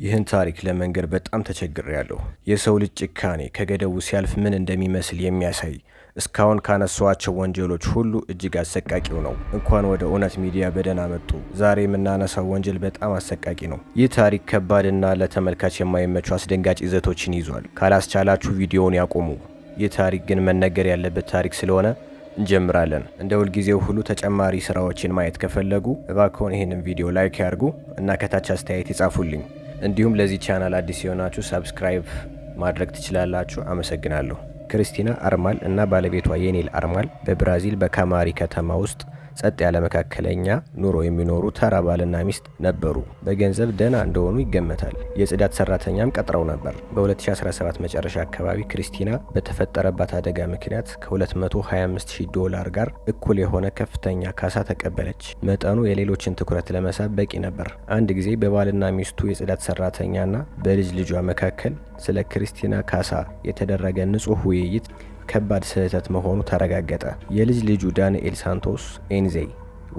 ይህን ታሪክ ለመንገር በጣም ተቸግሬያለሁ። የሰው ልጅ ጭካኔ ከገደቡ ሲያልፍ ምን እንደሚመስል የሚያሳይ እስካሁን ካነሷቸው ወንጀሎች ሁሉ እጅግ አሰቃቂው ነው። እንኳን ወደ እውነት ሚዲያ በደህና መጡ። ዛሬ የምናነሳው ወንጀል በጣም አሰቃቂ ነው። ይህ ታሪክ ከባድና ለተመልካች የማይመቹ አስደንጋጭ ይዘቶችን ይዟል። ካላስቻላችሁ ቪዲዮውን ያቆሙ። ይህ ታሪክ ግን መነገር ያለበት ታሪክ ስለሆነ እንጀምራለን። እንደ ሁልጊዜው ሁሉ ተጨማሪ ስራዎችን ማየት ከፈለጉ እባክዎን ይህንን ቪዲዮ ላይክ ያርጉ እና ከታች አስተያየት ይጻፉልኝ። እንዲሁም ለዚህ ቻናል አዲስ የሆናችሁ ሰብስክራይብ ማድረግ ትችላላችሁ። አመሰግናለሁ። ክርስቲና አርማል እና ባለቤቷ የኔል አርማል በብራዚል በካማሪ ከተማ ውስጥ ጸጥ ያለ መካከለኛ ኑሮ የሚኖሩ ተራ ባልና ሚስት ነበሩ። በገንዘብ ደህና እንደሆኑ ይገመታል። የጽዳት ሰራተኛም ቀጥረው ነበር። በ2017 መጨረሻ አካባቢ ክርስቲና በተፈጠረባት አደጋ ምክንያት ከ225,000 ጋር እኩል የሆነ ከፍተኛ ካሳ ተቀበለች። መጠኑ የሌሎችን ትኩረት ለመሳብ በቂ ነበር። አንድ ጊዜ በባልና ሚስቱ የጽዳት ሰራተኛና በልጅ ልጇ መካከል ስለ ክርስቲና ካሳ የተደረገ ንጹህ ውይይት ከባድ ስህተት መሆኑ ተረጋገጠ። የልጅ ልጁ ዳንኤል ሳንቶስ ኤንዜ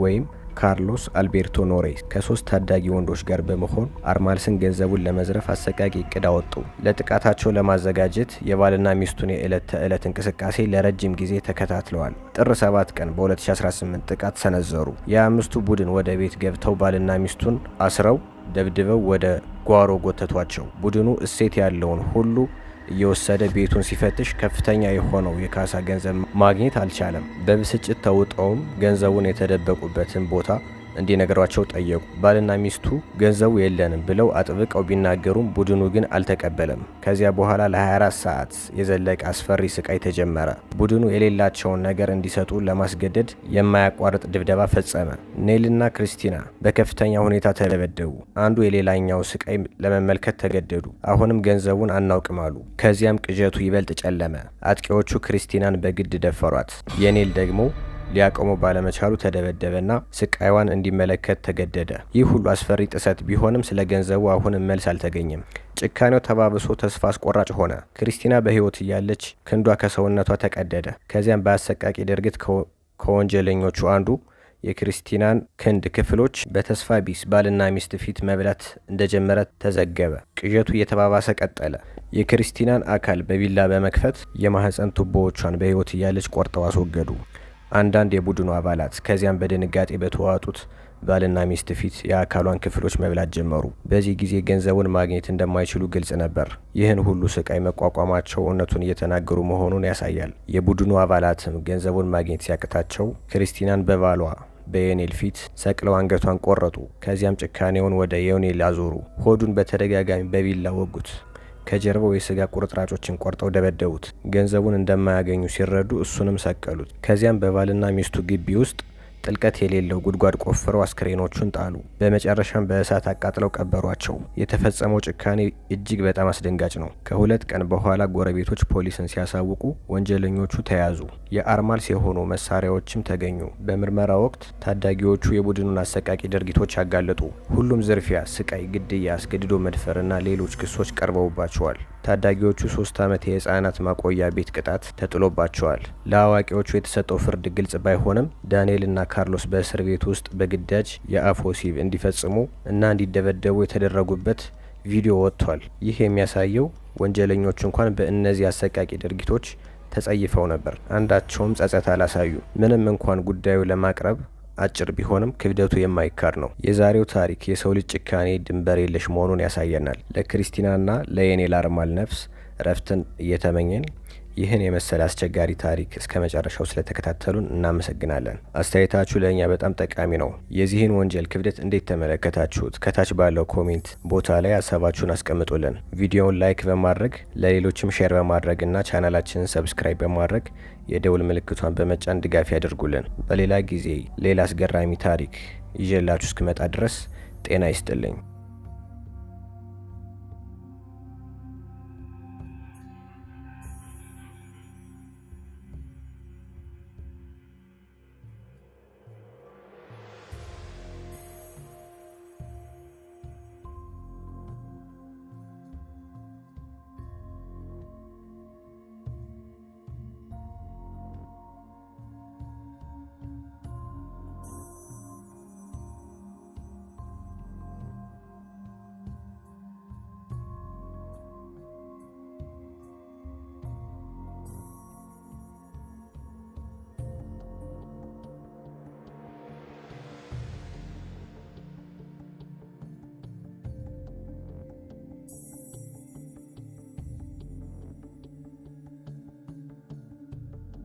ወይም ካርሎስ አልቤርቶ ኖሬስ ከ3 ታዳጊ ወንዶች ጋር በመሆን አርማልስን ገንዘቡን ለመዝረፍ አሰቃቂ እቅድ አወጡ። ለጥቃታቸው ለማዘጋጀት የባልና ሚስቱን የዕለት ተዕለት እንቅስቃሴ ለረጅም ጊዜ ተከታትለዋል። ጥር 7 ቀን በ2018 ጥቃት ሰነዘሩ። የአምስቱ ቡድን ወደ ቤት ገብተው ባልና ሚስቱን አስረው ደብድበው ወደ ጓሮ ጎተቷቸው። ቡድኑ እሴት ያለውን ሁሉ እየወሰደ ቤቱን ሲፈትሽ ከፍተኛ የሆነው የካሳ ገንዘብ ማግኘት አልቻለም። በብስጭት ተውጠውም ገንዘቡን የተደበቁበትን ቦታ እንዲነግሯቸው ጠየቁ። ባልና ሚስቱ ገንዘቡ የለንም ብለው አጥብቀው ቢናገሩም ቡድኑ ግን አልተቀበለም። ከዚያ በኋላ ለ24 ሰዓት የዘለቀ አስፈሪ ስቃይ ተጀመረ። ቡድኑ የሌላቸውን ነገር እንዲሰጡ ለማስገደድ የማያቋርጥ ድብደባ ፈጸመ። ኔልና ክርስቲና በከፍተኛ ሁኔታ ተደበደቡ። አንዱ የሌላኛው ስቃይ ለመመልከት ተገደዱ። አሁንም ገንዘቡን አናውቅም አሉ። ከዚያም ቅዠቱ ይበልጥ ጨለመ። አጥቂዎቹ ክርስቲናን በግድ ደፈሯት። የኔል ደግሞ ሊያቆሙ ባለመቻሉ ተደበደበና ስቃይዋን እንዲመለከት ተገደደ። ይህ ሁሉ አስፈሪ ጥሰት ቢሆንም ስለ ገንዘቡ አሁንም መልስ አልተገኘም። ጭካኔው ተባብሶ ተስፋ አስቆራጭ ሆነ። ክርስቲና በሕይወት እያለች ክንዷ ከሰውነቷ ተቀደደ። ከዚያም በአሰቃቂ ድርጊት ከወንጀለኞቹ አንዱ የክርስቲናን ክንድ ክፍሎች በተስፋ ቢስ ባልና ሚስት ፊት መብላት እንደጀመረ ተዘገበ። ቅዠቱ እየተባባሰ ቀጠለ። የክርስቲናን አካል በቢላ በመክፈት የማህፀን ቱቦዎቿን በሕይወት እያለች ቆርጠው አስወገዱ። አንዳንድ የቡድኑ አባላት ከዚያም በድንጋጤ በተዋጡት ባልና ሚስት ፊት የአካሏን ክፍሎች መብላት ጀመሩ። በዚህ ጊዜ ገንዘቡን ማግኘት እንደማይችሉ ግልጽ ነበር። ይህን ሁሉ ስቃይ መቋቋማቸው እውነቱን እየተናገሩ መሆኑን ያሳያል። የቡድኑ አባላትም ገንዘቡን ማግኘት ሲያቅታቸው ክርስቲናን በባሏ በዮኔል ፊት ሰቅለው አንገቷን ቆረጡ። ከዚያም ጭካኔውን ወደ ዮኔል አዞሩ። ሆዱን በተደጋጋሚ በቢላ ወጉት። ከጀርባው የስጋ ቁርጥራጮችን ቆርጠው ደበደቡት። ገንዘቡን እንደማያገኙ ሲረዱ እሱንም ሰቀሉት። ከዚያም በባልና ሚስቱ ግቢ ውስጥ ጥልቀት የሌለው ጉድጓድ ቆፍረው አስክሬኖቹን ጣሉ። በመጨረሻም በእሳት አቃጥለው ቀበሯቸው። የተፈጸመው ጭካኔ እጅግ በጣም አስደንጋጭ ነው። ከ2 ቀን በኋላ ጎረቤቶች ፖሊስን ሲያሳውቁ ወንጀለኞቹ ተያዙ። የአርማልስ የሆኑ መሳሪያዎችም ተገኙ። በምርመራ ወቅት ታዳጊዎቹ የቡድኑን አሰቃቂ ድርጊቶች አጋለጡ። ሁሉም ዝርፊያ፣ ስቃይ፣ ግድያ፣ አስገድዶ መድፈርና ሌሎች ክሶች ቀርበውባቸዋል። ታዳጊዎቹ 3 ዓመት የህፃናት ማቆያ ቤት ቅጣት ተጥሎባቸዋል። ለአዋቂዎቹ የተሰጠው ፍርድ ግልጽ ባይሆንም ዳንኤልና ካርሎስ በእስር ቤት ውስጥ በግዳጅ የአፍ ወሲብ እንዲፈጽሙ እና እንዲደበደቡ የተደረጉበት ቪዲዮ ወጥቷል። ይህ የሚያሳየው ወንጀለኞቹ እንኳን በእነዚህ አሰቃቂ ድርጊቶች ተጸይፈው ነበር፣ አንዳቸውም ጸጸት አላሳዩ። ምንም እንኳን ጉዳዩ ለማቅረብ አጭር ቢሆንም ክብደቱ የማይካድ ነው። የዛሬው ታሪክ የሰው ልጅ ጭካኔ ድንበር የለሽ መሆኑን ያሳየናል። ለክርስቲናና ለየኔል አርማል ነፍስ እረፍትን እየተመኘን ይህን የመሰለ አስቸጋሪ ታሪክ እስከ መጨረሻው ስለተከታተሉን እናመሰግናለን። አስተያየታችሁ ለእኛ በጣም ጠቃሚ ነው። የዚህን ወንጀል ክብደት እንዴት ተመለከታችሁት? ከታች ባለው ኮሜንት ቦታ ላይ ሀሳባችሁን አስቀምጡልን። ቪዲዮውን ላይክ በማድረግ ለሌሎችም ሼር በማድረግ እና ቻናላችንን ሰብስክራይብ በማድረግ የደውል ምልክቷን በመጫን ድጋፍ ያደርጉልን። በሌላ ጊዜ ሌላ አስገራሚ ታሪክ ይዤላችሁ እስክመጣ ድረስ ጤና ይስጥልኝ።